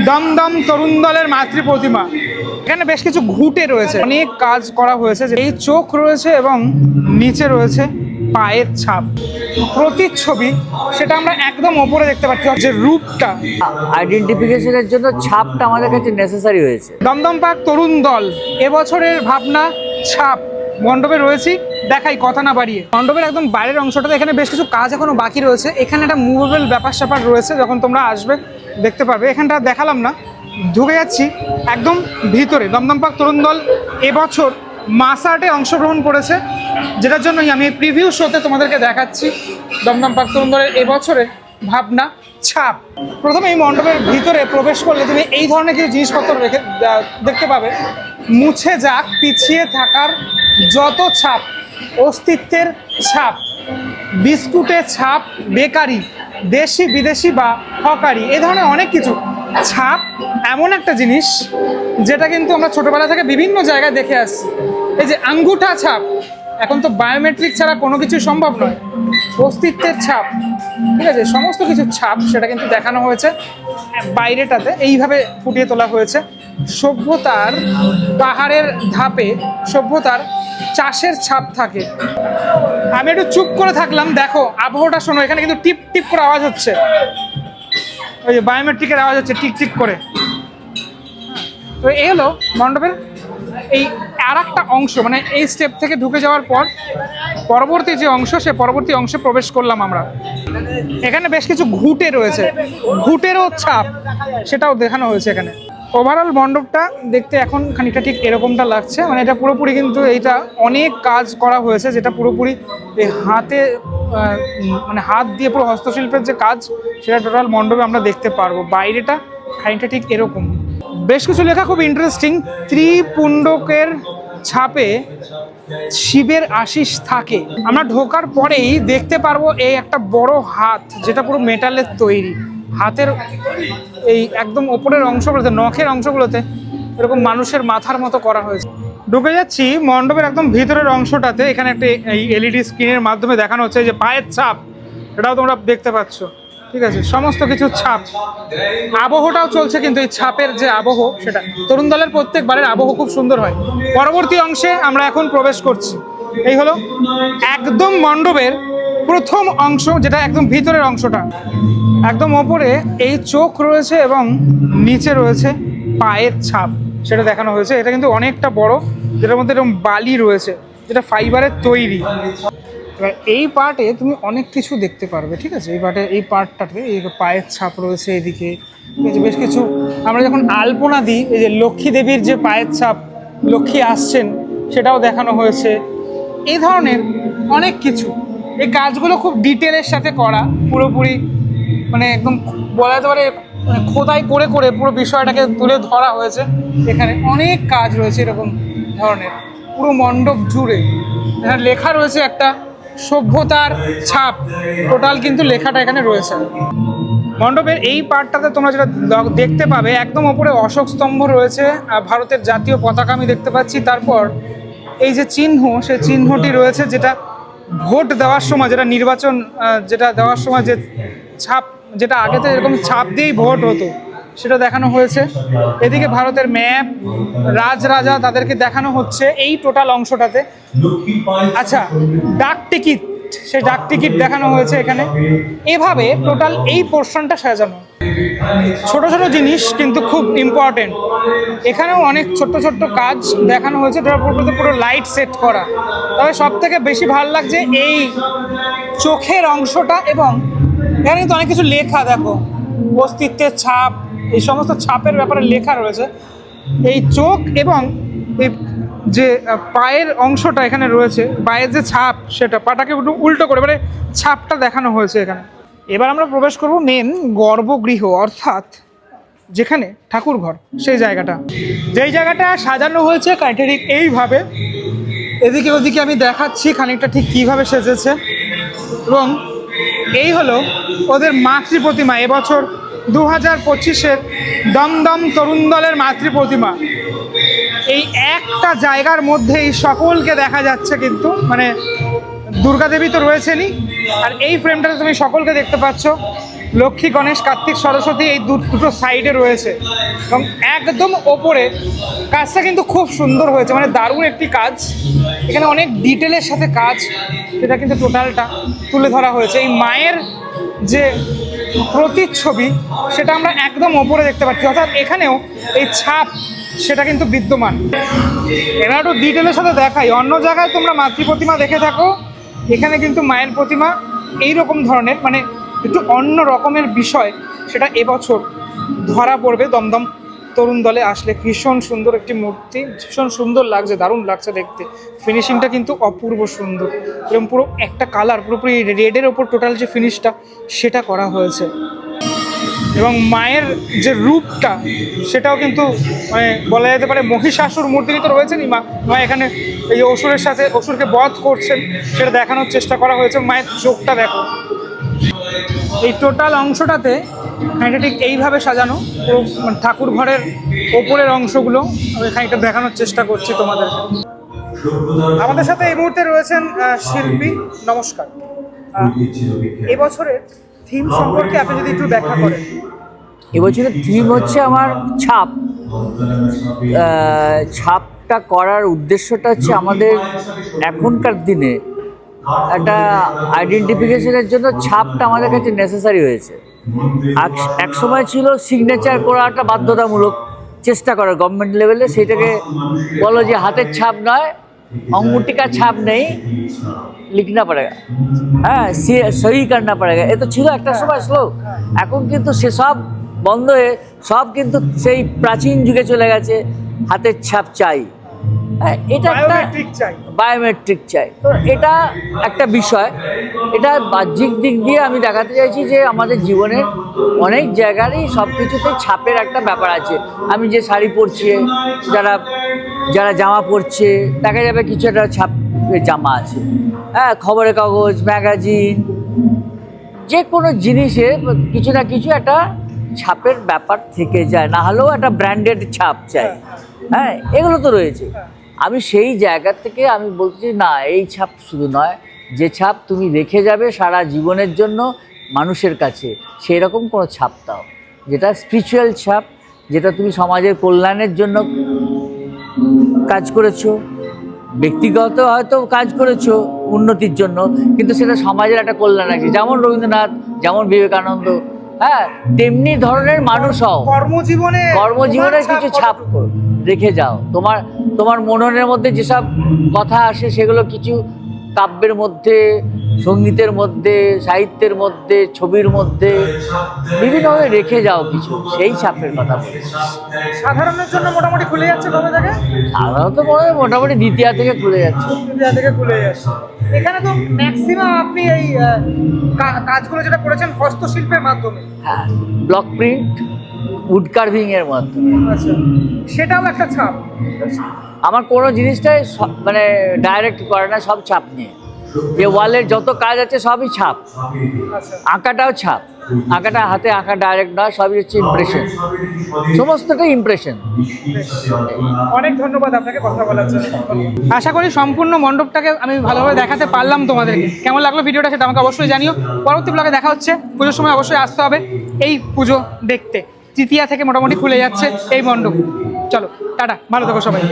দমদম তরুণ দলের মাতৃ প্রতিমা। এখানে বেশ কিছু ঘুঁটে রয়েছে, অনেক কাজ করা হয়েছে। এই চোখ রয়েছে এবং নিচে রয়েছে পায়ের ছাপ, প্রতিচ্ছবি সেটা আমরা একদম ওপরে দেখতে পাচ্ছি। যে রূপটা আইডেন্টিফিকেশনের জন্য ছাপটা আমাদের কাছে নেসেসারি হয়েছে। দমদম পার্ক তরুণ দল এবছরের ভাবনা ছাপ মণ্ডপে রয়েছি। দেখাই কথা না বাড়িয়ে মণ্ডপের একদম বাইরের অংশটাতে এখানে বেশ কিছু কাজ এখনো বাকি রয়েছে। এখানে একটা মুভেবল ব্যাপার স্যাপার রয়েছে, যখন তোমরা আসবে দেখতে পাবে। এখানটা দেখালাম না, ঢুকে যাচ্ছি একদম ভিতরে। দমদম পার্ক তরুণ দল এবছর মাস আর্টে অংশগ্রহণ করেছে, যেটার জন্যই আমি প্রিভিউ শোতে তোমাদেরকে দেখাচ্ছি দমদম পার্ক তরুণ দলের এবছরের ভাবনা ছাপ। প্রথমে এই মণ্ডপের ভিতরে প্রবেশ করলে তুমি এই ধরনের কিছু জিনিসপত্র রেখে দেখতে পাবে। মুছে যাক পিছিয়ে থাকার যত ছাপ, অস্তিত্বের ছাপ, বিস্কুটের ছাপ, বেকারি, দেশি বিদেশি বা হকারি, এই ধরনের অনেক কিছু ছাপ। এমন একটা জিনিস যেটা কিন্তু আমরা ছোটবেলা থেকে বিভিন্ন জায়গায় দেখে আসছি। এই যে আঙ্গুঠা ছাপ, এখন তো বায়োমেট্রিক ছাড়া কোনো কিছু সম্ভব নয়। অস্তিত্বের ছাপ, ঠিক আছে, সমস্ত কিছু ছাপ সেটা কিন্তু দেখানো হয়েছে বাইরেটাতে, এইভাবে ফুটিয়ে তোলা হয়েছে। সভ্যতার পাহাড়ের ধাপে সভ্যতার চাষের ছাপ থাকে। আমি একটু চুপ করে থাকলাম, দেখো আবহাওয়াটা শোনো। এখানে কিন্তু টিপ টিপ করে আওয়াজ হচ্ছে, ওই যে বায়োমেট্রিকের আওয়াজ হচ্ছে টিক টিক করে। তো এই হলো মণ্ডপের এই আর একটা অংশ, মানে এই স্টেপ থেকে ঢুকে যাওয়ার পর পরবর্তী যে অংশ, সে পরবর্তী অংশে প্রবেশ করলাম আমরা। এখানে বেশ কিছু ঘুঁটে রয়েছে, ঘুঁটেরও ছাপ সেটাও দেখানো হয়েছে এখানে। ওভারঅল মণ্ডপটা দেখতে এখন খানিকটা ঠিক এরকমটা লাগছে, মানে এটা পুরোপুরি কিন্তু এইটা অনেক কাজ করা হয়েছে, যেটা পুরোপুরি এই হাতে মানে হাত দিয়ে পুরো হস্তশিল্পের যে কাজ, সেটা টোটাল মণ্ডপে আমরা দেখতে পারবো। বাইরেটা খানিকটা ঠিক এরকম। বেশ কিছু লেখা খুব ইন্টারেস্টিং। ত্রিপুণ্ডকের ছাপে শিবের আশিস থাকে। আমরা ঢোকার পরেই দেখতে পারবো এই একটা বড় হাত, যেটা পুরো মেটালের তৈরি। হাতের এই একদম ওপরের অংশগুলোতে, নখের অংশগুলোতে এরকম মানুষের মাথার মতো করা হয়েছে। ঢুকে যাচ্ছি মণ্ডপের একদম ভিতরের অংশটাতে। এখানে একটা এই এলইডি স্ক্রিনের মাধ্যমে দেখানো হচ্ছে যে পায়ের ছাপ, এটাও তোমরা দেখতে পাচ্ছ, ঠিক আছে, সমস্ত কিছু ছাপ। আবহটাও চলছে কিন্তু এই ছাপের যে আবহ, সেটা তরুণ দলের প্রত্যেকবারের আবহ খুব সুন্দর হয়। পরবর্তী অংশে আমরা এখন প্রবেশ করছি। এই হলো একদম মণ্ডপের প্রথম অংশ, যেটা একদম ভিতরের অংশটা। একদম ওপরে এই চোখ রয়েছে এবং নিচে রয়েছে পায়ের ছাপ, সেটা দেখানো হয়েছে। এটা কিন্তু অনেকটা বড়, যেটার মধ্যে এরকম বালি রয়েছে, যেটা ফাইবারের তৈরি। এবার এই পার্টে তুমি অনেক কিছু দেখতে পারবে, ঠিক আছে। এই পার্টটাতে এই পায়ের ছাপ রয়েছে এদিকে। বেশ কিছু আমরা যখন আলপনা দিই, এই যে লক্ষ্মী দেবীর যে পায়ের ছাপ, লক্ষ্মী আসছেন, সেটাও দেখানো হয়েছে। এই ধরনের অনেক কিছু। এই কাজগুলো খুব ডিটেলের সাথে করা, পুরোপুরি মানে একদম বলা যেতে পারে মানে খোদাই করে করে পুরো বিষয়টাকে তুলে ধরা হয়েছে। এখানে অনেক কাজ রয়েছে এরকম ধরনের পুরো মণ্ডপ জুড়ে। এখানে লেখা রয়েছে একটা সভ্যতার ছাপ, টোটাল কিন্তু লেখাটা এখানে রয়েছে। মণ্ডপের এই পার্টটাতে তোমরা যেটা দেখতে পাবে, একদম ওপরে অশোক স্তম্ভ রয়েছে, আর ভারতের জাতীয় পতাকা আমি দেখতে পাচ্ছি। তারপর এই যে চিহ্ন, সেই চিহ্নটি রয়েছে, যেটা ভোট দেওয়ার সময়, যেটা নির্বাচন যেটা দেওয়ার সময় যে ছাপ, যেটা আগে তো এরকম ছাপ দিয়েই ভোট হতো, সেটা দেখানো হয়েছে। এদিকে ভারতের ম্যাপ, রাজরাজা, তাদেরকে দেখানো হচ্ছে এই টোটাল অংশটাতে। আচ্ছা, ডাক টিকিট, সেই ডাক টিকিট দেখানো হয়েছে এখানে। এভাবে টোটাল এই পোর্শনটা সাজানো। ছোট ছোট জিনিস কিন্তু খুব ইম্পর্টেন্ট। এখানেও অনেক ছোট্ট ছোট্ট কাজ দেখানো হয়েছে, পুরো লাইট সেট করা। তবে সব থেকে বেশি ভালো লাগছে এই চোখের অংশটা, এবং এখানে কিন্তু অনেক কিছু লেখা, দেখো অস্তিত্বের ছাপ, এই সমস্ত ছাপের ব্যাপারে লেখা রয়েছে। এই চোখ এবং এই যে পায়ের অংশটা এখানে রয়েছে, পায়ের যে ছাপ, সেটা পাটাকে একটু উল্টো করে মানে ছাপটা দেখানো হয়েছে এখানে। এবার আমরা প্রবেশ করব মেন গর্ভগৃহ, অর্থাৎ যেখানে ঠাকুর ঘর, সেই জায়গাটা। যেই জায়গাটা সাজানো হয়েছে ঠিক এইভাবে, এদিকে ওদিকে আমি দেখাচ্ছি খানিকটা ঠিক কীভাবে সেজেছে। এবং এই হলো ওদের মাতৃ প্রতিমা, এবছর 2025-এর দমদম তরুণ দলের মাতৃ প্রতিমা। এই একটা জায়গার মধ্যেই সকলকে দেখা যাচ্ছে, কিন্তু মানে দুর্গা দেবী তো রয়েছেনই, আর এই ফ্রেমটাতে তুমি সকলকে দেখতে পাচ্ছ। লক্ষ্মী, গণেশ, কার্তিক, সরস্বতী এই দুটো সাইডে রয়েছে এবং একদম ওপরে কাজটা কিন্তু খুব সুন্দর হয়েছে, মানে দারুণ একটি কাজ। এখানে অনেক ডিটেলের সাথে কাজ, সেটা কিন্তু টোটালটা তুলে ধরা হয়েছে। এই মায়ের যে প্রতিচ্ছবি সেটা আমরা একদম ওপরে দেখতে পাচ্ছি, অর্থাৎ এখানেও এই ছাপ সেটা কিন্তু বিদ্যমান। এরা একটু ডিটেলের সাথে দেখাই, অন্য জায়গায় তোমরা মাতৃ প্রতিমা দেখে থাকো, এখানে কিন্তু মায়ের প্রতিমা এইরকম ধরনের, মানে একটু অন্য রকমের বিষয়, সেটা এবছর ধরা পড়বে দমদম তরুণ দলে আসলে। ভীষণ সুন্দর একটি মূর্তি, ভীষণ সুন্দর লাগছে, দারুণ লাগছে দেখতে। ফিনিশিংটা কিন্তু অপূর্ব সুন্দর, এরকম পুরো একটা কালার পুরোপুরি রেডের ওপর টোটাল যে ফিনিশটা সেটা করা হয়েছে। এবং মায়ের যে রূপটা সেটাও কিন্তু মানে বলা যেতে পারে মহিষাসুর মূর্তি তো রয়েছেনই, মা এখানে এই অসুরের সাথে অসুরকে বধ করছেন সেটা দেখানোর চেষ্টা করা হয়েছে। মায়ের চোখটা দেখো, এই টোটাল অংশটাতে খানিকটা ঠিক এইভাবে সাজানো, পুরো ঠাকুর ঘরের ওপরের অংশগুলো আমি খানিকটা দেখানোর চেষ্টা করছি তোমাদের। আমাদের সাথে এই মুহূর্তে রয়েছেন শিল্পী। নমস্কার। এবছরের থিম সম্পর্কে আপনি যদি একটু ব্যাখ্যা করেন। এবছরের থিম হচ্ছে আমার ছাপ। ছাপটা করার উদ্দেশ্যটা হচ্ছে আমাদের এখনকার দিনে একটা আইডেন্টিফিকেশনের জন্য ছাপটা আমাদের কাছে নেসেসারি হয়েছে। এক সময় ছিল সিগনেচার করাটা বাধ্যতামূলক, চেষ্টা করা গভর্নমেন্ট লেভেলে, সেটাকে বলো যে হাতের ছাপ নয়, अंगूठी का छाप नहीं, लिखना पड़ेगा, হ্যাঁ সহি करना पड़ेगा। এ তো ছিল একটা সময় শ্লোক। এখন কিন্তু সেসব বন্ধ হয়ে সব কিন্তু সেই প্রাচীন যুগে চলে গেছে। হাতের ছাপ চাই, এটা একটা বায়োমেট্রিক চাই। তো এটা একটা বিষয়, এটা বাহ্যিক দিক দিয়ে আমি দেখাতে চাইছি যে আমাদের জীবনের অনেক জায়গারই সব কিছুতে ছাপের একটা ব্যাপার আছে। আমি যে শাড়ি পরছি, যারা জামা পরছে, দেখা যাবে কিছু একটা ছাপের জামা আছে। হ্যাঁ, খবরের কাগজ, ম্যাগাজিন, যে কোনো জিনিসে কিছু না কিছু একটা ছাপের ব্যাপার থেকে যায়, না হলেও একটা ব্র্যান্ডেড ছাপ চাই। হ্যাঁ, এগুলো তো রয়েছে। আমি সেই জায়গা থেকে আমি বলছি না, এই ছাপ শুধু নয়, যে ছাপ তুমি রেখে যাবে সারা জীবনের জন্য মানুষের কাছে, সেই রকম কোনো ছাপ দাও, যেটা স্পিরিচুয়াল ছাপ, যেটা তুমি সমাজের কল্যাণের জন্য কাজ করেছো, ব্যক্তিগত হয়তো কাজ করেছো উন্নতির জন্য, কিন্তু সেটা সমাজের একটা কল্যাণ আছে। যেমন রবীন্দ্রনাথ, যেমন বিবেকানন্দ, হ্যাঁ, তেমনি ধরনের মানুষ হও, কর্মজীবনের কিছু ছাপ রেখে যাও। তোমার মননের মধ্যে যেসব কথা আসে সেগুলো কিছু কাব্যের মধ্যে, সঙ্গীতের মধ্যে, সাহিত্যের মধ্যে, ছবির মধ্যে বিভিন্নভাবে রেখে যাও কিছু, সেই ছাপের কথা বলি। সাধারণের জন্য মোটামুটি খুলে যাচ্ছে কবে থেকে? সাধারণত মোটামুটি দ্বিতীয়া থেকে খুলে যাচ্ছে। এখানে তো ম্যাক্সিমাম আপনি এই কাজগুলো যেটা করেছেন হস্তশিল্পের মাধ্যমে, হ্যাঁ, ব্লক প্রিন্ট, উড কার্ভিং এর মাধ্যমে। আচ্ছা, সেটাও একটা ছাপ। আমার কোনো জিনিসটাই মানে ডাইরেক্ট করে না, সব ছাপ নিয়ে। যে ওয়ালের যত কাজ আছে সবই ছাপ। আঁকাটাও ছাপ, আঁকাটা হাতে আঁকা ডাইরেক্ট নয়, সবই হচ্ছে ইমপ্রেশন, সমস্তটাই ইমপ্রেশন। অনেক ধন্যবাদ আপনাকে কথা বলার জন্য। আশা করি সম্পূর্ণ মণ্ডপটাকে আমি ভালোভাবে দেখাতে পারলাম তোমাদেরকে। কেমন লাগলো ভিডিওটা সেটা আমাকে অবশ্যই জানিও। পরবর্তী ব্লগে দেখা হচ্ছে। পুজোর সময় অবশ্যই আসতে হবে এই পুজো দেখতে। তৃতীয়া থেকে মোটামুটি খুলে যাচ্ছে এই মণ্ডপ। চলো টাটা, ভালো থাকো সবাই।